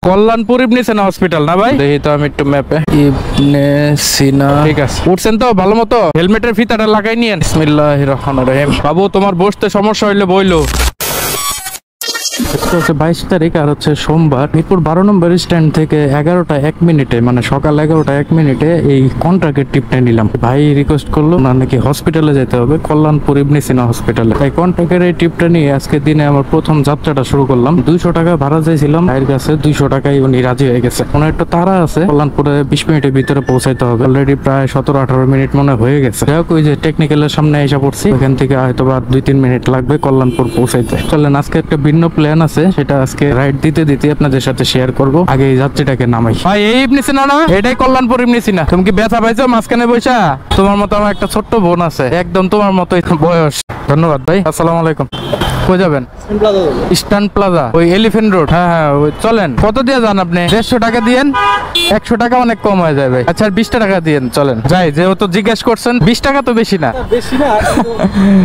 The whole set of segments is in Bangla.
কল্যাণপুর ইবনে সিনা হসপিটাল না ভাই? দেখি তো আমি একটু ম্যাপে। ইবনে সিনা, ঠিক আছে। উঠছেন তো ভালো মতো? হেলমেটের ফিতাটা লাগাই নিয়েন। বিসমিল্লাহির রহমানির রহিম। বাবু তোমার বসতে সমস্যা হইলে বইলো। 22 তারিখ আর হচ্ছে সোমবার। মিরপুর 12 নম্বর স্ট্যান্ড থেকে 11টা 1 মিনিটে, মানে সকাল 11টা 1 মিনিটে এই কন্ট্রাক্টের টিপটা নিলাম। ভাই রিকোয়েস্ট করলো না নাকি হসপিটালে যেতে হবে, কল্যাণপুর ইবনে সিনা হসপিটালে। তাই কন্ট্রাক্টের এই টিপটা নিয়ে আজকে দিনে আমার প্রথম যাত্রাটা শুরু করলাম। 200 টাকা ভাড়া চাইছিলাম, ভাইয়ের কাছে 200 টাকায় উনি রাজি হয়ে গেছে। কোনো একটা তারা আছে, কল্যাণপুরে 20 মিনিটের ভিতরে পৌঁছাইতে হবে। অলরেডি প্রায় 17-18 মিনিট মনে হয়ে গেছে। যাই হোক, ওই যে টেকনিক্যালের সামনে এসে পড়ছি, ওখান থেকে হয়তো বা 2-3 মিনিট লাগবে কল্যাণপুর পৌঁছাইতে। চলেন আজকে একটা ভিন্ন প্ল্যান আছে, সেটা আজকে রাইড দিতে দিতে আপনাদের সাথে শেয়ার করব। আগে এই যাত্রীটাকে নামাই। ভাই এই ইবনে সিনা না? এটাই কল্যাণপুর ইবনে সিনা। তুমি কি ব্যথা পাইছো মাঝখানে বইসা? তোমার মতো আমার একটা ছোট্ট বোন আছে, একদম তোমার মতোই বয়স। ধন্যবাদ ভাই, আসসালামু আলাইকুম। কই যাবেন? ইস্টার্ন প্লাজা, ওই এলিফ্যান্ট রোড। হ্যাঁ হ্যাঁ, চলেন। কত দিয়ে যান আপনি? 150 টাকা দিয়েন। 100 টাকা অনেক কম হয়ে যায় ভাই। আচ্ছা 20 টাকা দিয়েন, চলেন যাই। যেহেতু জিজ্ঞেস করছেন, 20 টাকা তো বেশি না?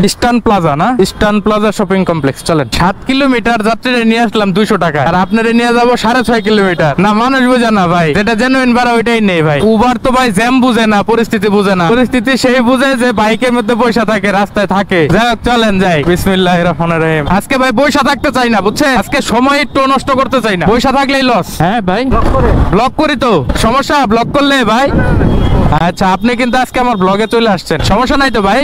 ইস্টার্ন প্লাজা না? Eastern plaza shopping complex. চলেন। 7 কিলোমিটার যাত্রীরা নিয়ে আসলাম 200 টাকা, আর আপনারা নিয়ে যাবো 6.5 কিলোমিটার। না মানুষ বুঝে না ভাই, যেটা জেনুইন ভাড়া ওইটাই নেই ভাই। উবার তো ভাই জ্যাম বুঝে না, পরিস্থিতি বুঝে না। পরিস্থিতি সেই বুঝে যে বাইকের মধ্যে পয়সা থাকে, রাস্তায় থাকে। যাই হোক চলেন যাই। বিসমিল্লাহির রহমানির রহিম। আজকে ভাই পয়সা থাকতে চাই না, বুঝছেন? আজকে সময় একটু নষ্ট করতে চাই না। পয়সা থাকলেই লস। হ্যাঁ ভাই, ব্লক করি তো সমস্যা? ব্লক করলে ভাই? আচ্ছা আপনি কিন্তু আজকে আমার ব্লগে চলে আসছেন, সমস্যা নাই তো ভাই?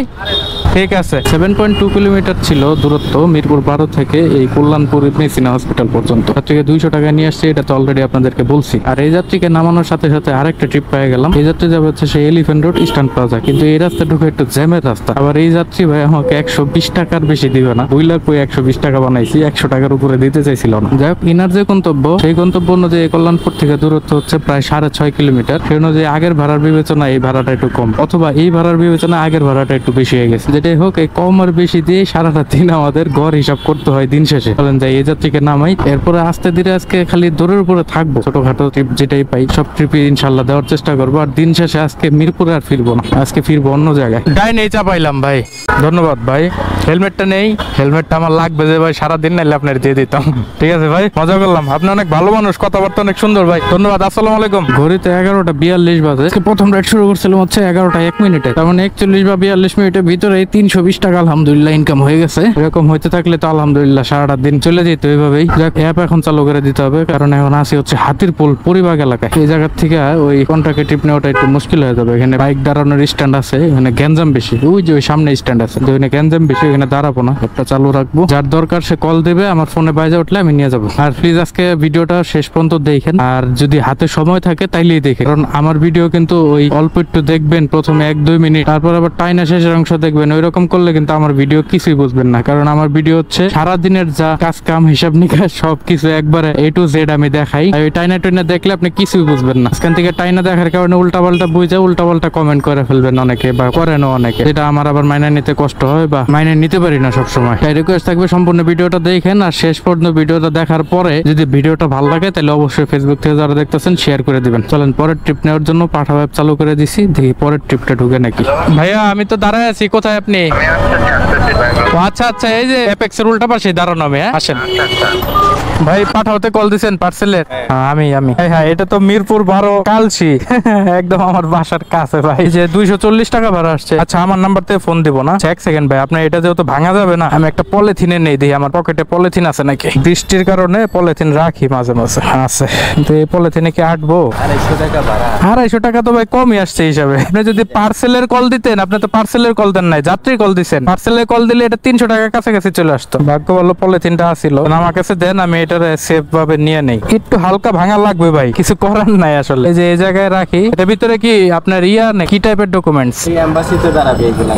ঠিক আছে। 7.2 কিলোমিটার ছিল দূরত্ব মিরপুর 12 থেকে এই কল্যাণপুর ইবনে সিনা হসপিটাল পর্যন্ত। যাত্রীকে 200 টাকা নিয়ে আসছে, এটা তো অলরেডি আপনাদেরকে বলছি। আর এই যাত্রীকে নামানোর সাথে সাথে আরেকটা ট্রিপ পেয়ে গেলাম। এই যাত্রী যাবে হচ্ছে সেই এলিফ্যান্ট রোড ইস্টার্ন প্লাজা, কিন্তু এই রাস্তা ঢুকে একটু জ্যামের রাস্তা। আবার এই যাত্রী ভাই আমাকে 120 টাকার বেশি দিবে না। 2 লাখ 120 টাকা বানাইছি, 100 টাকার উপরে দিতে চাইছিল না। যাই হোক, ইনার যে গন্তব্য, সেই গন্তব্য অনুযায়ী কল্যাণপুর থেকে দূরত্ব হচ্ছে প্রায় 6.5 কিলোমিটার। সেই অনুযায়ী আগের ভাড়ার বিবেচনা এই ভাড়াটা একটু কম, অথবা এই ভাড়ার বিবেচনা আগের ভাড়াটা একটু বেশি হয়ে গেছে। যেটাই হোক, এই কম আর বেশি দিয়ে সারাটা দিন আমাদের গড় হিসাব করতে হয় দিন শেষে। চলেন যাই, এই যাত্রীকে নামাই। এরপরে আস্তে ধীরে আজকে খালি দৌড়ের উপরে থাকবো। ছোটখাটো ট্রিপ যেটাই পাই সব ট্রিপে ইনশাল্লাহ দেওয়ার চেষ্টা করবো। আর দিন শেষে আজকে মিরপুরে আর ফিরবো না, আজকে ফিরবো অন্য জায়গায়। গায়ে নেই চাপাইলাম ভাই, ধন্যবাদ ভাই। হেলমেটটা নেই, হেলমেটটা আমার লাগবে যে ভাই, সারাদিন নাইলে আপনার দিয়ে দিতাম। ঠিক আছে ভাই, মজা করলাম। আপনি অনেক ভালো মানুষ, কথাবার্তা অনেক সুন্দর ভাই, ধন্যবাদ। আসসালামু আলাইকুম। ঘড়িতে 11টা 42 বাজে। প্রথম রাইড শুরু করছিলাম হচ্ছে 11টা 1 মিনিটে, তার মানে 41 বা 42 মিনিটের ভিতরে 320 টাকা আলহামদুলিল্লাহ ইনকাম হয়ে গেছে। এরকম হইতে থাকলে তো আলহামদুলিল্লাহ সারাটা দিন চলে যেত এইভাবেই। অ্যাপ এখন চালু করে দিতে হবে, কারণ এখন আসি হচ্ছে হাতিরপুল পরিবাগ এলাকায়। এই জায়গা থেকে ওই কন্ট্রাক্টে ট্রিপ নেওয়াটা একটু মুশকিল হয়ে যাবে। এখানে বাইক দাঁড়ানোর স্ট্যান্ড আছে, এখানে গ্যাঞ্জাম বেশি। ওই যে ওই সামনে স্ট্যান্ড আছে, ওখানে গ্যাঞ্জাম বেশি, ওখানে দাঁড়াবো না, একটা চালু রাখবো। যার দরকার সে কল দেবে, আমার ফোনে বাজে উঠলে আমি নিয়ে যাবো। আর প্লিজ আজকে ভিডিওটা শেষ পর্যন্ত দেখেন, আর যদি হাতে সময় থাকে তাইলেই দেখেন, কারণ আমার ভিডিও কিন্তু ওই অল্প একটু দেখবেন প্রথমে 1-2 মিনিট, তারপর আবার টাইনা শেষের অংশ দেখবেন। ওইরকম করলে কিন্তু আমার ভিডিও কিছুই বুঝবেন না, কারণ আমার ভিডিও হচ্ছে সারাদিনের যা কাজ কাম হিসাব নিকাশ সবকিছু একবারে A to Z আমি দেখাই। ওই টাইনা টাইনা দেখলে আপনি কিছুই বুঝবেন না। এখান থেকে টাইনা দেখার কারণে উল্টাপাল্টা বুঝে উল্টাপাল্টা কমেন্ট করে ফেলবেন অনেকে, বা করেনও অনেকে, যেটা আমার আবার মাইনে নিতে কষ্ট হয় বা মাইনে নিতে পারি না সবসময়। তাই রিকোয়েস্ট থাকবে সম্পূর্ণ ভিডিওটা দেখেন, আর শেষ পর্যন্ত ভিডিওটা দেখার পরে যদি ভিডিওটা ভালো লাগে তাহলে অবশ্যই ফেসবুক থেকে যারা দেখতেছেন শেয়ার করে দিবেন। চলেন পরের ট্রিপ নেওয়ার জন্য পাঠা অ্যাপ চালু করে দিছি, দেখি পরের ট্রিপটা ঢুকে নাকি। ভাইয়া আমি তো দাঁড়ায় আছি, কোথায় আপনি? আচ্ছা আচ্ছা, এই যে অ্যাপেক্সের উল্টা পাশে দাঁড়ানো আমি। হ্যাঁ আসেন ভাই। পাঠাওতে কল দিছেন পার্সেলের? আমি হ্যাঁ, এটা তো মিরপুর 12 কালসি, একদম আমার বাসার কাছে ভাই। যে 240 টাকা ভাড়া আসছে। আচ্ছা আমার নাম্বার থেকে ফোন দিব না? 1 সেকেন্ড ভাই, আপনার এটা যেহেতু ভাঙা যাবে না, আমি একটা পলিথিনে নেই, দেখি আমার পকেটে পলিথিন আছে নাকি। বৃষ্টির কারণে পলিথিন রাখি মাঝে মাঝে, আছে কিন্তু এই পলিথিনে কি আটবো? 250 টাকা ভাড়া। 250 টাকা তো ভাই কমই আসছে হিসাবে। আপনি যদি পার্সেলের কল দিতেন, আপনি তো পার্সেলের কল দেন নাই, যাত্রী কল দিচ্ছেন। পার্সেলের কল দিলে এটা 300 টাকার কাছাকাছি চলে আসতো। ভাগ্য ভালো পলিথিনটা আসিল, আমার কাছে দেন, আমি এটা সেফ ভাবে নিয়ে নেই। একটু হালকা ভাঙা লাগবে ভাই, কিছু করার নাই আসলে। এই যে এই জায়গায় রাখি, এটার ভিতরে কি আপনার কি টাইপের ডকুমেন্টস? এমবাসিতে দাঁড়াবে এগুলা।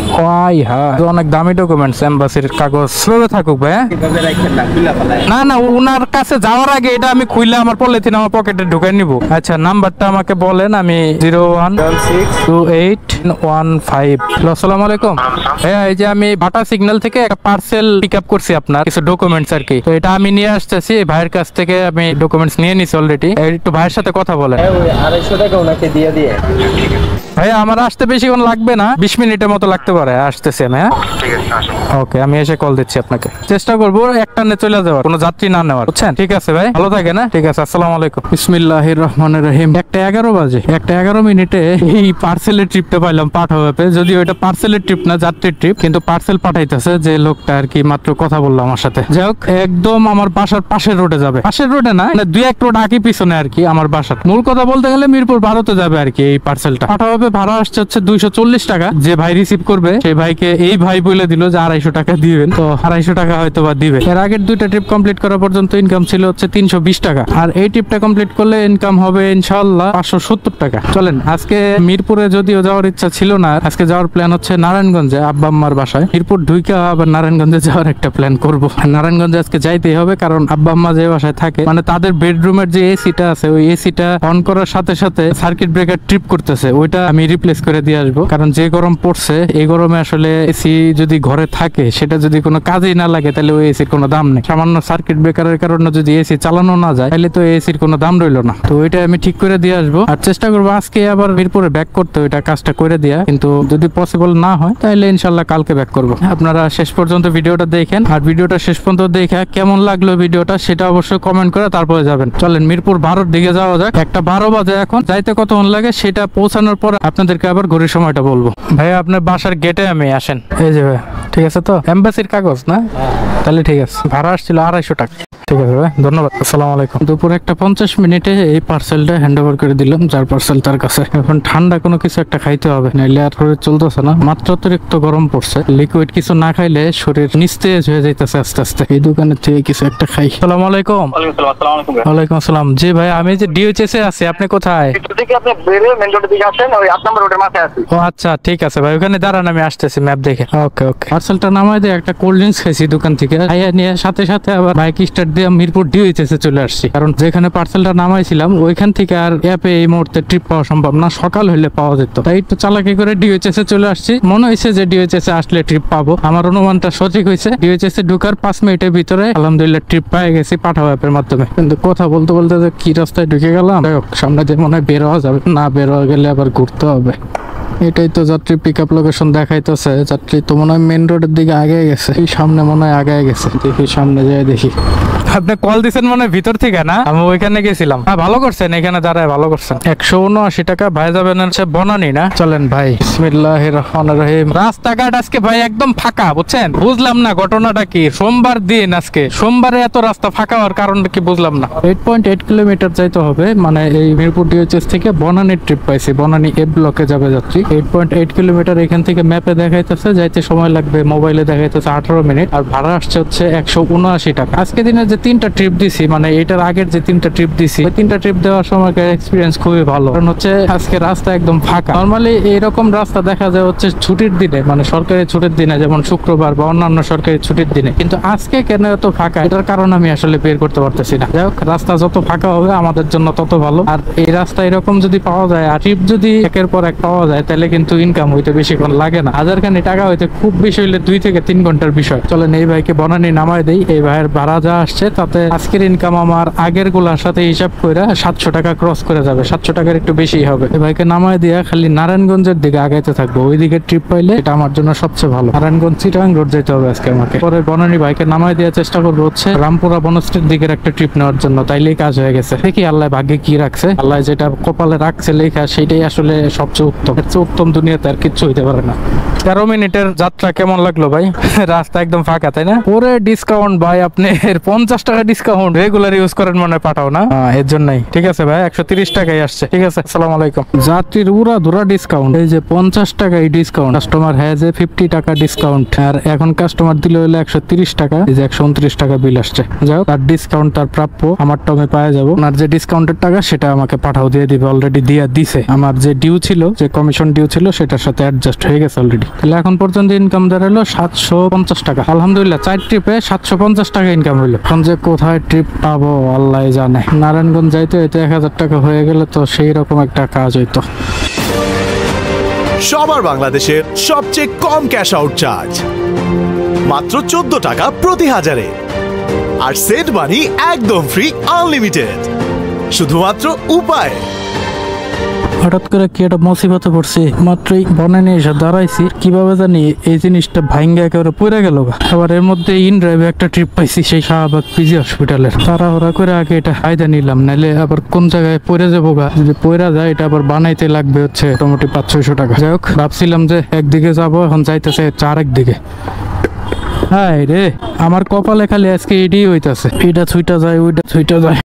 ওই হ্যাঁ, অনেক দামি ডকুমেন্টস, এমবাসির কাগজ। ভাবে থাকুক ভাই। না না, উনার কাছে যাওয়ার আগে এটা আমি খুইলে আমার পলিথিন আমার পকেটে ঢুকাই নিব। আচ্ছা নাম্বারটা আমাকে বলেন, আমি 01 2815। আসসালামু আলাইকুম ভাইয়া, এই যে আমি বাটা সিগন্যাল থেকে একটা পার্সেল পিক আপ করছি, আপনার কিছু ডকুমেন্টস আর কি। তো এটা আমি নিয়ে আসতেছি, ভাইয়ের কাছ থেকে আমি ডকুমেন্টস নিয়ে নিছি অলরেডি। একটু ভাইয়ের সাথে কথা বলেন। 250 টাকা ওনাকে দিয়ে দিয়ে। ভাইয়া আমার আসতে বেশিক্ষণ লাগবে না, 20 মিনিটের মতো লাগতে পারে। আসতেছি আমি। হ্যাঁ ওকে, আমি এসে কল দিচ্ছি আপনাকে। চেষ্টা করবো একটানে চলে যাওয়ার, কোনো যাত্রী না নেওয়ার, বুঝছেন? ঠিক আছে ভাই, ভালো থাকে না? ঠিক আছে, আসসালামু আলাইকুম। বিসমিল্লাহির রহমানির রহিম। 1:11 বাজে, 1:11 মিনিটে এই পার্সেলের ট্রিপটা পাইলাম পাঠাও অ্যাপে। যদিও এটা পার্সেলের ট্রিপ না, যাত্রীর ট্রিপ, কিন্তু পার্সেল পাঠাইতেছে যে লোকটা আর কি, মাত্র কথা বললো আমার সাথে। যাই হোক, একদম আমার বাসার পাশের রোডে যাবে। পাশের রোডে না, মানে 2-1 রোড আগে পিছনে আর কি আমার বাসার। মূল কথা বলতে গেলে মিরপুর 12-তে যাবে আর কি এই পার্সেলটা। পাঠাও অ্যাপে ভাড়া আসছে হচ্ছে 240 টাকা। যে ভাই রিসিভ করবে সেই ভাইকে এই ভাই বলে দিল যে 250 টাকা দিবেন, তো 250 টাকা হয়তো বা দিবে। এর আগের 2টা ট্রিপ কমপ্লিট করা পর্যন্ত ইনকাম ছিল হচ্ছে 320 টাকা, আর এই ট্রিপটা কমপ্লিট করলে ইনকাম হবে ইনশাআল্লাহ 570 টাকা। চলেন, আজকে মিরপুরে যদিও যাওয়ার ইচ্ছা ছিল না, আজকে যাওয়ার প্ল্যান হচ্ছে নারায়ণগঞ্জে আব্বা আম্মার বাসায়। মিরপুর ঢুইকা আবার নারায়ণগঞ্জে যাওয়ার একটা প্ল্যান করব। নারায়ণগঞ্জে আজকে যাইতেই হবে, কারণ আব্বা আম্মা যে বাসায় থাকে, মানে তাদের বেডরুমের যে এসিটা আছে, ওই এসিটা অন করার সাথে সাথে সার্কিট ব্রেকার ট্রিপ করতেছে, ওইটা আমি রিপ্লেস করে দিয়ে আসবো। কারণ যে গরম পড়ছে, এই গরমে আসলে এসি যদি ঘরে থাকে, সেটা যদি কোনো কাজেই না লাগে, তাহলে ওই এসির কোনো দাম নেই। সামান্য সার্কিট ব্রেকারের কারণে যদি এসি চালানো না যায়, তাহলে তো এসির কোনো দাম রইলো না। তো ওইটা আমি ঠিক করে দিয়ে আসবো, আর চেষ্টা করবো আজকে আবার মিরপুরে ব্যাক করতে, ওইটা কাজটা করে দেয়া। কিন্তু যদি পসিবল না হয়, তাহলে ইনশাল্লাহ কালকে ব্যাক করবো। আপনারা শেষ পর্যন্ত ভিডিওটা দেখেন, আর ভিডিওটা শেষ পর্যন্ত দেখে কেমন লাগলো ভিডিওটা সেটা অবশ্যই কমেন্ট করে তারপরে যাবেন। চলেন মিরপুর 12-র দিকে যাওয়া যাক। 1:12 বাজে এখন। যাইতে কতক্ষণ লাগে সেটা পৌঁছানোর পর আপনাদেরকে আবার ঘড়ির সময়টা বলবো। ভাইয়া আপনার বাসার গেটে আমি আসেন। এই যে ভাই, ঠিক আছে তো? এম্বাসির কাগজ না? তাহলে ঠিক আছে। ভাড়া আসছিল 250 টাকা। ঠিক আছে ভাই, ধন্যবাদ। আসসালামু আলাইকুম। দুপুর 1:50 মিনিটে এই পার্সেলটা হ্যান্ড ওভার করে দিলাম, যার পার্সেল তার কাছে। এখন ঠান্ডা কোনো কিছু একটা খাইতে হবে, নাইলে আর চলতেছে না। মাত্রাতিরিক্ত গরম পড়ছে, লিকুইড কিছু না খাইলে শরীর নিস্তেজ হয়ে যাইতেছে আস্তে আস্তে। এই দোকানের থেকে কিছু একটা খাই। আসসালামু আলাইকুম। ওয়ালাইকুম আসসালাম। জি ভাই, আমি যে ডিএইচএস এ আছি, আপনি কোথায়? ও আচ্ছা, ঠিক আছে ভাই, ওখানে দাঁড়ান, আমি আসতেছি ম্যাপ দেখে। ওকে ওকে। পার্সেলটা নামাই দিয়ে একটা কোল্ড ড্রিঙ্কস খাইছি দোকান থেকে, খাইয়া নিয়ে সাথে সাথে আবার বাইক স্টার্ট দিয়ে মিরপুর ডিএইচএস এ চলে আসছি। কারণ যেখানে পার্সেলটা নামাইছিলাম ওইখান থেকে আর অ্যাপে এই মুহূর্তে ট্রিপ পাওয়া সম্ভব না, সকাল হইলে পাওয়া যেত। তাই একটু চালাকি করে ডিএইচএস এ চলে আসছি। মনে হয়েছে যে ডিএইচএস এ আসলে ট্রিপ পাবো, আমার অনুমানটা সঠিক হয়েছে। ডিএইচএস এ ঢুকার 5 মিনিটের ভিতরে আলহামদুলিল্লাহ ট্রিপ পেয়ে গেছি পাঠাও অ্যাপের মাধ্যমে। কিন্তু কথা বলতে বলতে যে কি রাস্তায় ঢুকে গেলাম। সামনে দিয়ে মনে হয় বের হওয়া যাবে না, বের হওয়া গেলে আবার ঘুরতে হবে। এটাই তো যাত্রী পিক আপ লোকেশন দেখাইতেছে। যাত্রী তো মনে হয় মেন রোডের দিকে আগে গেছে, এই সামনে মনে হয় আগে গেছে। দেখি সামনে যাই দেখি। আপনি কল দিচ্ছেন মানে ভিতর থেকে না? আমি ওইখানে গেছিলাম। হ্যাঁ ভালো করছেন, এখানে দাঁড়ায় ভালো করছেন। 179 টাকা। ভাই যাবেন হচ্ছে বনানী না? চলেন ভাই। বিসমিল্লাহির রহমানির রহিম। রাস্তাঘাট আজকে ভাই একদম ফাঁকা, বুঝছেন? বুঝলাম না ঘটনাটা কি। সোমবার দিন, আজকে সোমবারে এত রাস্তা ফাঁকা হওয়ার কারণটা কি বুঝলাম না। 8.8 কিলোমিটার যাইতে হবে, মানে এই মিরপুর ডিএইচএস থেকে বনানীর ট্রিপ পাইছি। বনানী এ ব্লকে যাবে যাত্রী। 8.8 কিলোমিটার এখান থেকে ম্যাপে দেখাইতেছে, যাইতে সময় লাগবে মোবাইলে দেখাইতেছে 18 মিনিট, আর ভাড়া আসছে হচ্ছে 179 টাকা। আজকে দিনের যে 3টা ট্রিপ দিছি, মানে এটার আগের যে 3টা ট্রিপ দিছি, ওই 3টা ট্রিপ দেওয়ার সময় এক্সপিরিয়েন্স খুবই ভালো। কারণ হচ্ছে আজকে রাস্তা একদম ফাঁকা। নর্মালি এইরকম রাস্তা দেখা যায় হচ্ছে ছুটির দিনে, মানে সরকারি ছুটির দিনে, যেমন শুক্রবার বা অন্যান্য সরকারি ছুটির দিনে। কিন্তু আজকে কেন এত ফাঁকা, এটার কারণ আমি আসলে বের করতে পারতেছি না। যাই হোক, রাস্তা যত ফাঁকা হবে আমাদের জন্য তত ভালো। আর এই রাস্তা এরকম যদি পাওয়া যায়, আর ট্রিপ যদি একের পর এক পাওয়া যায়, তাহলে কিন্তু ইনকাম হইতে বেশিক্ষণ লাগে না। 1000 টাকা হইতে খুব বেশি হইলে 2 থেকে 3 ঘন্টার বিষয়। চলেন এই ভাইকে বনানী নামায় দেই। এই ভাইয়ের ভাড়া যা আসছে তাতে আজকের ইনকাম আমার আগের গুলার সাথে হিসাব করে 700 টাকা ক্রস করে যাবে। 700 টাকার একটু বেশি হবে। এই ভাইকে নামায় দিয়া খালি নারায়ণগঞ্জের দিকে আগাইতে থাকবো। ওই দিকে ট্রিপ পাইলে এটা আমার জন্য সবচেয়ে ভালো। নারায়ণগঞ্জ চিটাগাং রোড যেতে হবে আজকে আমাকে। পরে বনানী ভাইকে নামায় দেওয়ার চেষ্টা করবো হচ্ছে রামপুরা বনশ্রীর দিকের একটা ট্রিপ নেওয়ার জন্য। তাইলেই কাজ হয়ে গেছে। দেখি আল্লাহ ভাগ্যে কি রাখছে। আল্লাহ যেটা কপালে রাখছে লেখা, সেটাই আসলে সবচেয়ে উত্তম। এর চেয়ে উত্তম দুনিয়াতে আর কিচ্ছু হইতে পারে না। 13 মিনিটের যাত্রা কেমন লাগলো ভাই? রাস্তা একদম ফাঁকা, তাই না? পরে ডিসকাউন্ট ভাই, আপনি 50 টাকা ডিসকাউন্ট রেগুলার ইউজ করেন মনে পাঠাও না, এর জন্যই। ঠিক আছে ভাই, 130 টাকাই আসছে। ঠিক আছে, আসসালামু আলাইকুম। যাত্রীর উড়া ধুরা ডিসকাউন্ট। এই যে 50 টাকাই ডিসকাউন্ট। কাস্টমার হ্যাজ এ 50 টাকা ডিসকাউন্ট। আর এখন কাস্টমার দিলে হলো 130 টাকা। এই যে 129 টাকা বিল আসছে। যাই হোক, তার ডিসকাউন্ট তার প্রাপ্য, আমারটা আমি পাওয়া যাবো। আর যে ডিসকাউন্টের টাকা সেটা আমাকে পাঠাও দিয়ে দিবে। অলরেডি দিয়ে দিছে। আমার যে ডিউ ছিল, যে কমিশন ডিউ ছিল, সেটার সাথে অ্যাডজাস্ট হয়ে গেছে অলরেডি। তাহলে এখন পর্যন্ত ইনকাম দাঁড়ালো 750 টাকা। আলহামদুলিল্লাহ, 4 ট্রিপে 750 টাকা ইনকাম হইলো। এখন যে কোথায় ট্রিপ পাবো আল্লাহ জানে। নারায়ণগঞ্জ যাইতে হইতে 1000 টাকা হয়ে গেলে তো সেই রকম একটা কাজ হইতো। সবার বাংলাদেশে সবচেয়ে কম ক্যাশ আউট চার্জ মাত্র 14 টাকা প্রতি হাজারে আর সেট মানি একদম ফ্রি আনলিমিটেড শুধুমাত্র উপায়। হঠাৎ করে কি একটা মুসিবতে পড়ছি, মাত্রই বনানি এসে দাঁড়াইছি, কিভাবে জানি এই জিনিসটা ভাঙ্গা একেবারে পড়ে গেল। আবার এর মধ্যে ইন ড্রাইভে একটা ট্রিপ পাইছি সেই শাহবাগ পিজি হসপিটালের। তাড়াহুড়া করে আগে এটা ফায়দা নিলাম, নাহলে আবার কোন জায়গায় পড়ে যাবো গা। যদি পড়ে যায় এটা আবার বানাইতে লাগবে হচ্ছে মোটামুটি 500-600 টাকা। যাই হোক, ভাবছিলাম যে একদিকে যাবো, এখন যাইতেছে আরেক দিকে। হাই রে, আমার কপালে খালি আজকে এটাই হইতাছে, এটা ছুইটা যায় ওইটা ছুইটা যায়।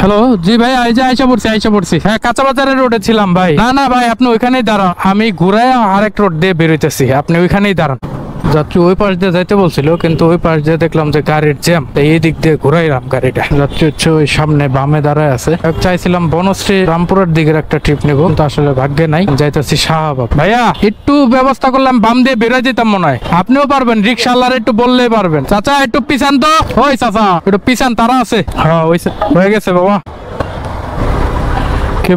হ্যালো, জি ভাই, আইসা পড়ছি। হ্যাঁ, কাঁচা বাজারের রোডে ছিলাম ভাই। না ভাই, আপনি ওইখানেই দাঁড়ান, আমি ঘুরায় আরেক রোড দিয়ে বেরোইতেছি, আপনি ওইখানেই দাঁড়ান। যাত্রী ওই পাশ দিয়ে যাইতে বলছিল, কিন্তু ওই পাশ দিয়ে দেখলাম যে গাড়ির জ্যাম, এই দিক দিয়ে ঘুরাইলাম গাড়িটা। যাত্রী হচ্ছে ওই সামনে বামে দাঁড়ায় আছে। চাইছিলাম বনশ্রী রামপুরের দিকের একটা ট্রিপ নেবো, কিন্তু আসলে ভাগ্যে নাই, যাইতেছি শাহবাগ। ভাইয়া একটু ব্যবস্থা করলাম, বাম দিয়ে বেরোয় যেতাম মনে হয়। আপনিও পারবেন, রিক্সাওয়ালার একটু বললেই পারবেন। চাচা একটু পিছান তো, ওই চাচা একটু পিছান, তারা আছে। হ্যাঁ হয়ে গেছে বাবা।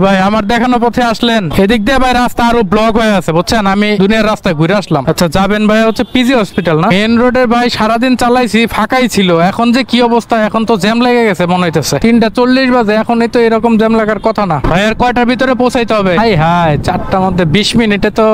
ভাই আমার দেখানো পথে আসলেন, এদিক দিয়ে ভাই রাস্তা আরো ব্লক হয়ে আছে বুঝছেন, আমি দুনিয়ার রাস্তায় ঘুরে আসলাম। আচ্ছা যাবেন ভাই হচ্ছে পিজি হসপিটাল না? মেন রোডের ভাই সারাদিন চালাইছি, ফাঁকাই ছিল। এখন যে কি অবস্থা, এখন তো জ্যাম লেগে গেছে মনে হইতেছে। 3:40 বাজে, এখন তো এরকম জ্যাম লাগার কথা না। ভাই আর কয়টার ভিতরে পৌঁছাইতে হবে? হাই 4টার মধ্যে 20 মিনিটে তো।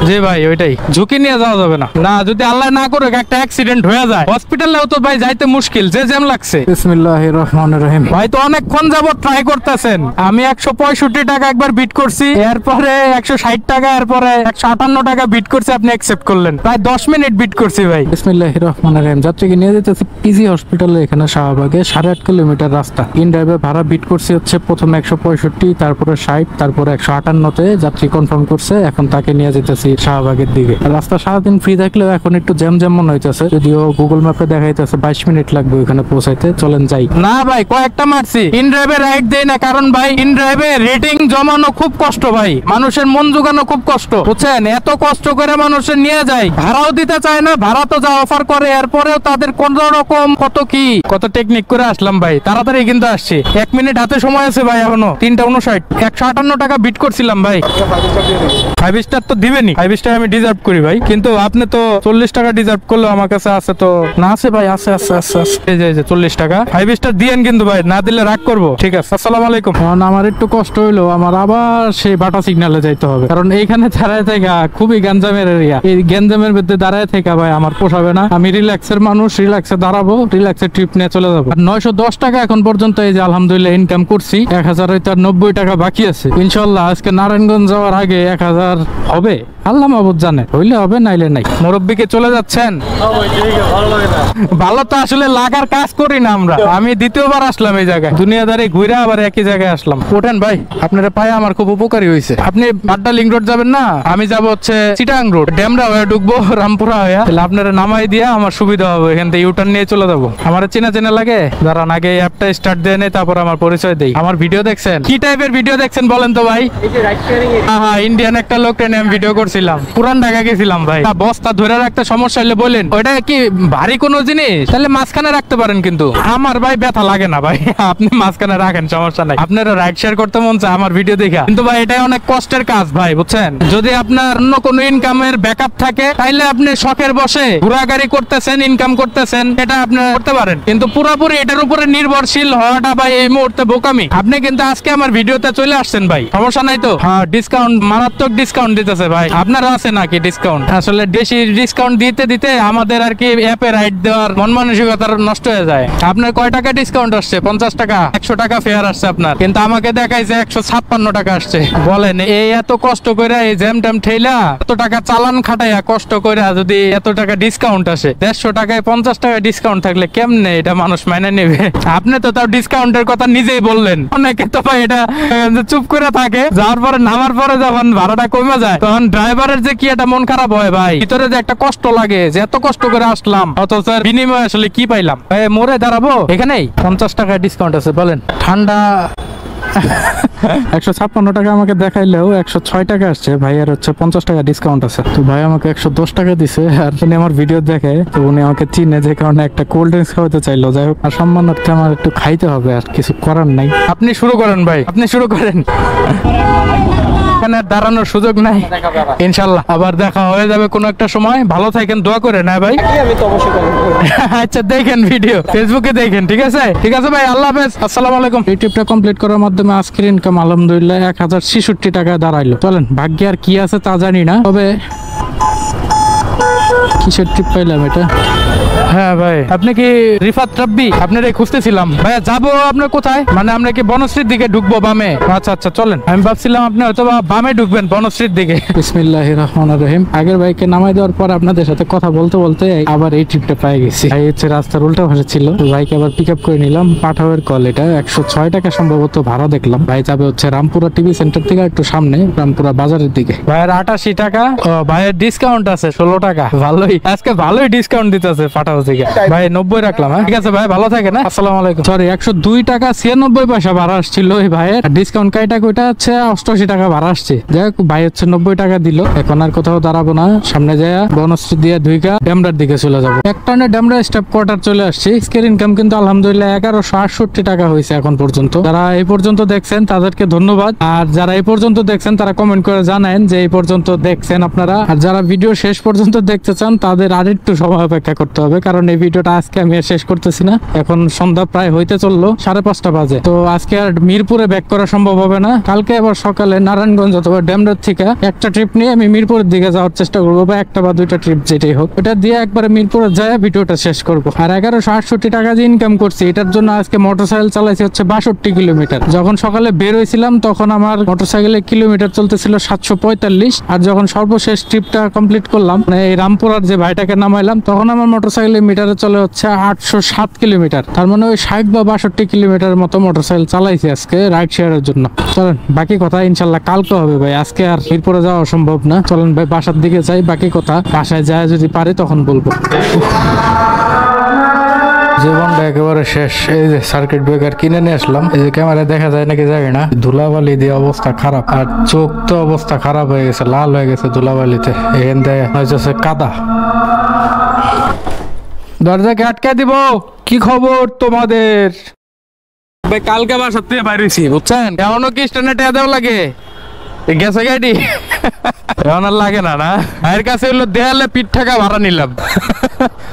জি ভাই, ওইটাই ঝুঁকি নিয়ে যাওয়া যাবে না। না যদি আল্লাহ না করে একটা অ্যাক্সিডেন্ট হয়ে যায়, হসপিটালেও তো ভাই যাইতে মুশকিল, যে জ্যাম লাগছে। বিসমিল্লাহির রহমানির রহিম। ভাই তো অনেক যাবো ট্রাই করতেছেন, আমি 165 টাকা একবার বিট করছি, এরপরে 160 টাকা, এরপরে 158 টাকা বিট করছি, আপনি অ্যাকসেপ্ট করলেন। প্রায় 10 মিনিট বিট করছি ভাই। বিসমিল্লাহির রহমানির রহিম। যাত্রীকে নিয়ে যেতেছি পিজি হসপিটালে, এখানে শাহবাগে 8.5 কিলোমিটার রাস্তা। ইন ড্রাইভে ভাড়া বিট করছি হচ্ছে প্রথমে 165, তারপরে 60, তারপরে 158-তে যাত্রী কনফার্ম করছে। এখন তাকে নিয়ে যেতেছি শাহবাগের দিকে। রাস্তা সারাদিন ফ্রি থাকলেও এখন একটু জ্যাম মনে হইতেছে, যদিও গুগল ম্যাপে দেখাইতেছে 22 মিনিট লাগবে ওখানে পৌঁছাইতে। চলেন যাই। না ভাই, কয়েকটা মারছি, ইন ড্রাইভে রাইড দেয় না, কারণ ভাই ইন ড্রাইভে রেটিং জমানো খুব কষ্ট ভাই, মানুষের মন জোগানো খুব কষ্ট বুঝছেন। এত কষ্ট করে মানুষের নিয়ে যায়, ভাড়াও দিতে চায় না, ভাড়া তো যা অফার করে এরপরেও তাদের কোন রকম কত টেকনিক করে আসলাম ভাই। তাড়াতাড়ি কিন্তু আসছি, 1 মিনিট হাতে সময় আছে ভাই, এখনো 3:59, 158 টাকা বিট করছিলাম ভাই। 5 স্টার তো দিবেনি, 5 স্টার আমি ডিজার্ভ করি ভাই, কিন্তু আপনি তো 40 টাকা ডিজার্ভ করলে আমার কাছে আছে তো না? আছে ভাই, আছে। এই যে 40 টাকা 5 স্টার দিয়েন, কিন্তু ভাই না দিলে রাগ করবো। ঠিক আছে, আসসালামু আলাইকুম। আমার একটু কষ্ট হইলো, আমার আবার সেই বাটা সিগন্যালে যাইতে হবে, কারণ এইখানে দাঁড়ায় থেকে খুবই গ্যাঞ্জামের এরিয়া। এই গ্যাঞ্জামের মধ্যে দাঁড়ায় থেকে ভাই আমার পোষাবে না। আমি রিল্যাক্সের মানুষ, রিল্যাক্সে দাঁড়াবো, রিল্যাক্সের ট্রিপ নিয়ে চলে যাবো। 910 টাকা এখন পর্যন্ত এই যে আলহামদুলিল্লাহ ইনকাম করছি। 1090 টাকা বাকি আছে। ইনশাল্লাহ আজকে নারায়ণগঞ্জ যাওয়ার আগে 1000 হবে, আল্লাহ মাহবুব জানে, হইলে হবে নাইলে নাই। মুরব্বিকে চলে যাচ্ছেন? ভালো তো আসলে লাগার কাজ করি না আমরা। আমি দ্বিতীয়বার আসলাম এই জায়গায়, দুনিয়াদারি ঘুরে আবার একই জায়গায় আসলাম। ওঠেন ভাই, আপনারা পায়ে আমার খুব উপকারী হয়েছে। আপনি বাড্ডা লিঙ্ক রোড যাবেন না? আমি যাবো হচ্ছে চিটাং রোড, ডেমরা হয়ে ঢুকবো রামপুরা হয়ে, তাহলে আপনারা নামাই দিয়ে আমার সুবিধা হবে, এখান থেকে ইউটার্ন নিয়ে চলে যাবো। আমার চেনা লাগে, দাঁড়ান আগে অ্যাপটা স্টার্ট দিয়ে নেই, তারপর আমার পরিচয় দেই। আমার ভিডিও দেখছেন? কি টাইপের ভিডিও দেখছেন বলেন তো ভাই? হ্যাঁ, ইন্ডিয়ান একটা লোকটা নিয়ে আমি ভিডিও করছিলাম, পুরান ঢাকা গেছিলাম ভাই। বস্তা ধরে রাখতে সমস্যা হলে বলেন, ওইটা কি ভারী কোনো জিনিস? তাহলে মাঝখানে রাখতে পারেন, কিন্তু আমার ভাই ব্যথা লাগে না ভাই, আপনি মাঝখানে রাখেন, সমস্যা নাই। আপনারা রাইড শেয়ার করতে মন চায় আমার ভিডিও দেখা, কিন্তু ভাই এটাই অনেক কষ্টের কাজ ভাই বুঝছেন। যদি আপনার অন্য কোনো ইনকামের ব্যাকআপ থাকে, তাইলে আপনি শখের বসে ঘোরাগাড়ি করতেছেন, ইনকাম করতেছেন, এটা আপনি করতে পারেন, কিন্তু পুরোপুরি এটার উপরে নির্ভরশীল হওয়াটা ভাই এই মুহূর্তে বোকামি। আপনি কিন্তু আজকে আমার ভিডিওতে চলে আসছেন ভাই, সমস্যা নাই তো? হ্যাঁ, ডিসকাউন্ট, মারাত্মক ডিসকাউন্ট দিতেছে ভাই। আপনারা আছে নাকি ডিসকাউন্ট? আসলে বেশি ডিসকাউন্ট দিতে আমাদের আর কি অ্যাপে রাইড দেওয়ার মন মানসিকতা নষ্ট হয়ে যায়। আপনার কয় টাকা ডিসকাউন্ট আসছে? 50 টাকা, 100 টাকা ফেয়ার আসছে আপনার, কিন্তু আমাকে দেখাইছে 156 টাকা আসছে। বলেন এই এত কষ্ট করে এই জ্যাম ট্যাম ঠেলা, এত টাকা চালান খাটাইয়া কষ্ট করে যদি এত টাকা ডিসকাউন্ট আসে, 150 টাকায় 50 টাকা ডিসকাউন্ট থাকলে কেমনে এটা মানুষ মাইনে নেবে? আপনি তো তাও ডিসকাউন্টের কথা নিজেই বললেন। অনেকে তো ভাই এটা চুপ করে থাকে, যাওয়ার পরে নামার পরে যখন ভাড়াটা কমে যায়, তখন ড্রাইভারের যে কি একটা মন খারাপ হয় ভাই, ভিতরে যে একটা কষ্ট লাগে যে এত কষ্ট করে আসলাম, অথচ বিনিময়ে আসলে কি পাইলাম? মোড়ে দাঁড়াবো, এখানেই 50 টাকা ডিসকাউন্ট আছে। বলেন ঠান্ডা 156 টাকা আমাকে দেখাইলেও 106 টাকা আসছে। ভাইয়ের হচ্ছে 50 টাকা ডিসকাউন্ট আছে। তো ভাই আমাকে 110 টাকা দিছে। আর উনি আমার ভিডিও দেখে, তো উনি আমাকে চিনে, যে কারণে একটা কোল্ড ড্রিঙ্কস খাওয়াতে চাইলো। যাই হোক, আর সম্মানার্থে আমার একটু খাইতে হবে, আর কিছু করার নাই। আপনি শুরু করেন ভাই, আপনি শুরু করেন। এখানে দাঁড়ানোর সুযোগ নাই। ইনশাল্লাহ আবার দেখা হয়ে যাবে কোনো একটা সময়। ভালো থাকেন, দোয়া করেন। হ্যাঁ ভাই, আমি তো অবশ্যই comment করবো। আচ্ছা দেখেন ভিডিও, ফেসবুকে দেখেন। ঠিক আছে, ঠিক আছে ভাই, আল্লাহ হাফেজ, আসসালামু আলাইকুম। ইউটিউবটা কমপ্লিট করার মাধ্যমে আজকের ইনকাম আলহামদুলিল্লাহ 1066 টাকা দাঁড়াইলো। চলেন, ভাগ্যে আর কি আছে তা জানি না, তবে কিসের ট্রিপ পাইলাম এটা। হ্যাঁ ভাই, আপনি কি রিফাত রাব্বি? আপনার খুঁজতেছিলাম ভাই। যাবো আপনার কোথায়? মানে আমরা কি বনশ্রীর দিকে ঢুকবো বামে? আচ্ছা আচ্ছা চলেন। আমি ভাবছিলাম আপনি হয়তো বামে ঢুকবেন বনশ্রীর দিকে। বিসমিল্লাহির রহমানির রহিম। আগের বাইকে নামাই দেওয়ার পর আপনাদের সাথে কথা বলতে বলতে আবার এই ট্রিপটা পেয়ে গেছি। ভাই হচ্ছে রাস্তার উল্টা পাশে ছিল, বাইকে আবার পিক আপ করে নিলাম। পাঠাওয়ের কল এটা। 106 টাকা সম্ভবত ভাড়া দেখলাম। ভাই যাবে হচ্ছে রামপুরা টিভি সেন্টার থেকে একটু সামনে, রামপুরা বাজারের দিকে। ভাইয়ের 88 টাকা। ও ভাইয়ের ডিসকাউন্ট আছে 16 টাকা। ভালোই, আজকে ভালোই ডিসকাউন্ট দিতেছে পাঠাও থেকে। ভাই 90 রাখলাম। হ্যাঁ ঠিক আছে ভাই, ভালো থাকে না। আসসালামু আলাইকুম। সরি, 102 টাকা 96 পয়সা ভাড়া আসছিল এই ভাইয়ের। ডিসকাউন্ট কাইটা কইটা হচ্ছে 88 টাকা ভাড়া আসছে। যাই হোক, ভাই হচ্ছে 90 টাকা দিল। এখন আর কোথাও দাঁড়াবো না, সামনে যায় বনশ্রী দিয়ে ধুইকা ডেমরার দিকে চলে যাবো। এক টানে ডেমরা স্টাফ কোয়ার্টার চলে আসছি। আজকের ইনকাম কিন্তু আলহামদুলিল্লাহ 1168 টাকা হয়েছে এখন পর্যন্ত। যারা এই পর্যন্ত দেখছেন তাদেরকে ধন্যবাদ। আর যারা এই পর্যন্ত দেখছেন তারা কমেন্ট করে জানান যে এই পর্যন্ত দেখছেন আপনারা। আর যারা ভিডিও শেষ পর্যন্ত দেখতে চান তাদের আর একটু সময় অপেক্ষা করতে হবে, কারণ এই ভিডিওটা আজকে আমি আর শেষ করতেছি না। এখন সন্ধ্যা প্রায় হইতে চললো, 5:30 বাজে। তো আজকে আর মিরপুরে ব্যাক করা সম্ভব হবে না। কালকে আবার সকালে নারায়ণগঞ্জ অথবা ডেমরার থেকে একটা ট্রিপ নিয়ে আমি মিরপুরের দিকে যাওয়ার চেষ্টা করবো, বা একটা বা দুইটা ট্রিপ যেটাই হোক, এটা দিয়ে একবারে মিরপুরে যায় ভিডিওটা শেষ করবো। আর 1168 টাকা যে ইনকাম করছি, এটার জন্য আজকে মোটরসাইকেল চালাইছি হচ্ছে 62 কিলোমিটার। যখন সকালে বের হয়েছিলাম তখন আমার মোটরসাইকেলের কিলোমিটার চলতেছিল 745। আর যখন সর্বশেষ ট্রিপটা কমপ্লিট করলাম, মানে এই রামপুরার যে ভাইটাকে নামাইলাম, তখন আমার মোটরসাইকেলের মিটারে চলে হচ্ছে 807 কিলোমিটার। তার মানে ওই 60 বা 62 কিলোমিটার মতো মোটরসাইকেল চালাইছি আজকে রাইড শেয়ারের জন্য। চলেন, বাকি কথা ইনশাল্লাহ কালকে হবে ভাই, আজকে আর মিরপুরে যাওয়া সম্ভব না। চলেন ভাই বাসার দিকে যাই, বাকি কথা বাসায় যায় যদি পারি তখন বলবো। জীবনটা একেবারে শেষ। এই যে সার্কিট ব্রেকার কিনে নিয়ে আসলাম, এই যে ক্যামেরা দেখা যায় নাকি জানি না, ধুলাবালি দিয়ে অবস্থা খারাপ। আর চোখ তো অবস্থা খারাপ হয়ে গেছে, লাল হয়ে গেছে ধুলাবালিতে। এখান থেকে হয়েছে কাদা। দরজাকে আটকে দিব। কি খবর তোমাদের? ভাই কালকে বাসার থেকে বাইরেছি বুঝছেন, এমনও কি স্ট্যান্ডে টেয়া দেওয়া লাগে? গেছে গাড়ি এখন আর লাগে না। না এর কাছে হলো দেয়ালে পিঠ টাকা ভাড়া নিলাম।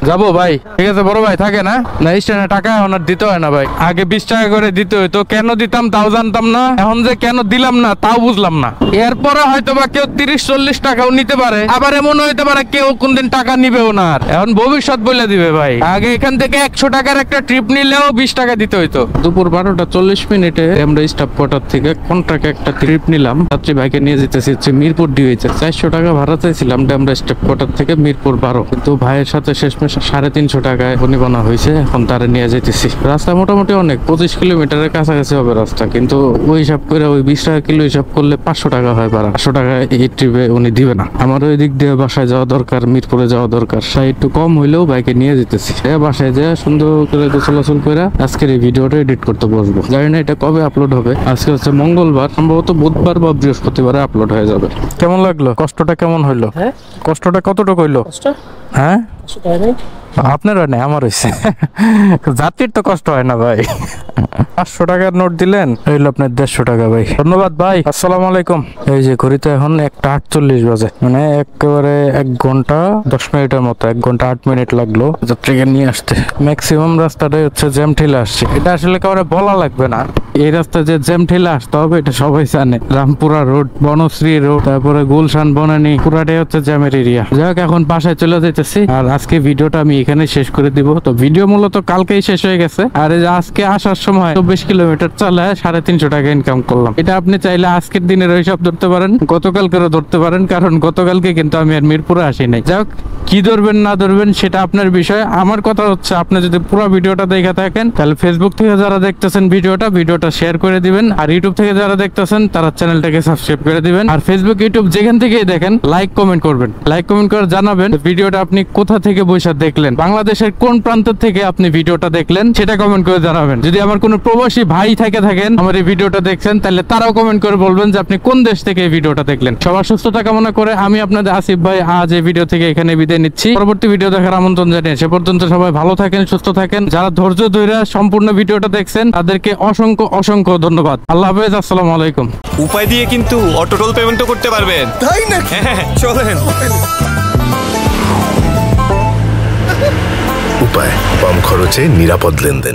যাবো ভাই, ঠিক আছে বড় ভাই থাকে না। না স্ট্যান্ডে টাকা এখন আর দিতে হয় না ভাই। আগে 20 টাকা করে দিতে হইতো, কেন দিতাম তাও জানতাম না। এখন যে কেন দিলাম না তাও বুঝলাম না। এরপরে হয়তো বা কেউ 30-40 টাকাও নিতে পারে, আবার এমন হইতে পারে কেউ কোনদিন টাকা নিবেও না। আর এখন ভবিষ্যৎ বলে দিবে ভাই। আগে এখান থেকে 100 টাকার একটা ট্রিপ নিলেও 20 টাকা দিতে হইতো। দুপুর 12:40 আমরা স্টাফ কোয়ার্টার থেকে কন্ট্রাক্টে একটা ট্রিপ নিলাম। যাত্রী ভাইকে নিয়ে যেতেছি হচ্ছে মিরপুর ডিওইচে। 400 টাকা ভাড়া চাইছিলাম আমরা স্টাফ কোয়ার্টার থেকে মিরপুর 12, কিন্তু ভাইয়ের সাথে শেষমেশ 350 টাকায় বনিবনা হয়েছে। এখন তারা নিয়ে যেতেছি। রাস্তা মোটামুটি অনেক, 25 কিলোমিটারের কাছাকাছি হবে রাস্তা, কিন্তু ওই হিসাব করে ওই 20 টাকা কিলো হিসাব করলে 500 টাকা হয় ভাড়া। 500 টাকা এই ট্রিপে উনি দিবে না। আমার ওই দিক দিয়ে বাসায় যাওয়া দরকার, মিরপুরে যাওয়া দরকার, তাই একটু কম হইলেও বাইকে নিয়ে যেতেছি। বাসায় যা সুন্দর করে চলাচল করে আজকের এই ভিডিওটা এডিট করতে বসবো। জানি না এটা কবে আপলোড হবে। আজকে হচ্ছে মঙ্গলবার, সম্ভবত বুধবার বা বৃহস্পতিবারে আপলোড হয়ে যাবে। কেমন লাগলো? কষ্টটা কেমন হইলো? হ্যাঁ, কষ্টটা কতটুকু হইলো? হ্যাঁ, আপনার হয় না, আমার হয়েছে। যাত্রীর তো কষ্ট হয় না ভাই। 500 টাকার নোট দিলেন, হইলো আপনার 150 টাকা ভাই। ধন্যবাদ ভাই, আসসালামু আলাইকুম। এই যে ঘড়িতে এখন 1:48 বাজে, মানে একেবারে 1 ঘন্টা 10 মিনিটের মতো, 1 ঘন্টা 8 মিনিট লাগলো যাত্রীকে নিয়ে আসতে। ম্যাক্সিমাম রাস্তাটাই হচ্ছে জ্যাম ঠেলে আসছে। এটা আসলে কাউরে বলা লাগবে না, এই রাস্তা যে জ্যাম ঠেলে আসতে হবে এটা সবাই জানে। রামপুরা রোড, বনশ্রী রোড, তারপরে গুলশান, বনানী, পুরাটাই হচ্ছে জ্যামের এরিয়া। যাই হোক, এখন বাসায় চলে যেতেছি। আর আজকে ভিডিওটা আমি এখানে শেষ করে দিব। তো ভিডিও মূলত কালকেই শেষ হয়ে গেছে। আর এই যে আজকে আসার সময় 24 কিলোমিটার চালায় 350 টাকা ইনকাম করলাম। এটা আপনি চাইলে আজকের দিনের হিসাব ধরতে পারেন, গতকালকেরও ধরতে পারেন, কারণ গতকালকে কিন্তু আমি আর মিরপুরে আসি নাই। যাই হোক, কি ধরবেন না ধরবেন সেটা আপনার বিষয়। আমার কথা হচ্ছে, আপনি যদি পুরো ভিডিওটা দেখে থাকেন তাহলে ফেসবুক থেকে যারা দেখতেছেন ভিডিওটা শেয়ার করে দিবেন। আর ইউটিউব থেকে যারা দেখতেছেন তারা চ্যানেলটাকে সাবস্ক্রাইব করে দিবেন। আর ফেসবুক, ইউটিউব যেখান থেকেই দেখেন লাইক কমেন্ট করবেন। লাইক কমেন্ট করে জানাবেন ভিডিওটা আপনি কোথা থেকে বসে দেখলেন, বাংলাদেশের কোন প্রান্ত থেকে আপনি ভিডিওটা দেখলেন সেটা কমেন্ট করে জানাবেন। যদি আমার কোনো কোনো প্রবাসী ভাই থেকে থাকেন আমার এই ভিডিওটা দেখছেন, তাহলে তারাও কমেন্ট করে বলবেন যে আপনি কোন দেশ থেকে এই ভিডিওটা দেখলেন। সবার সুস্থতা কামনা করে আমি আপনাদের আসিফ ভাই আজ এই ভিডিও থেকে এখানে বিদায় নিচ্ছি। পরবর্তী ভিডিও দেখার আমন্ত্রণ জানিয়ে সে পর্যন্ত সবাই ভালো থাকেন, সুস্থ থাকেন। যারা ধৈর্য ধরে সম্পূর্ণ ভিডিওটা দেখছেন তাদেরকে অসংখ্য অসংখ্য ধন্যবাদ। আল্লাহ হাফেজ, আসসালামু আলাইকুম। উপায় দিয়ে কিন্তু অটো টোল পেমেন্টও করতে পারবেন। তাই নাকি? হ্যাঁ, চলেন। উপায়, কম খরচে নিরাপদ লেনদেন।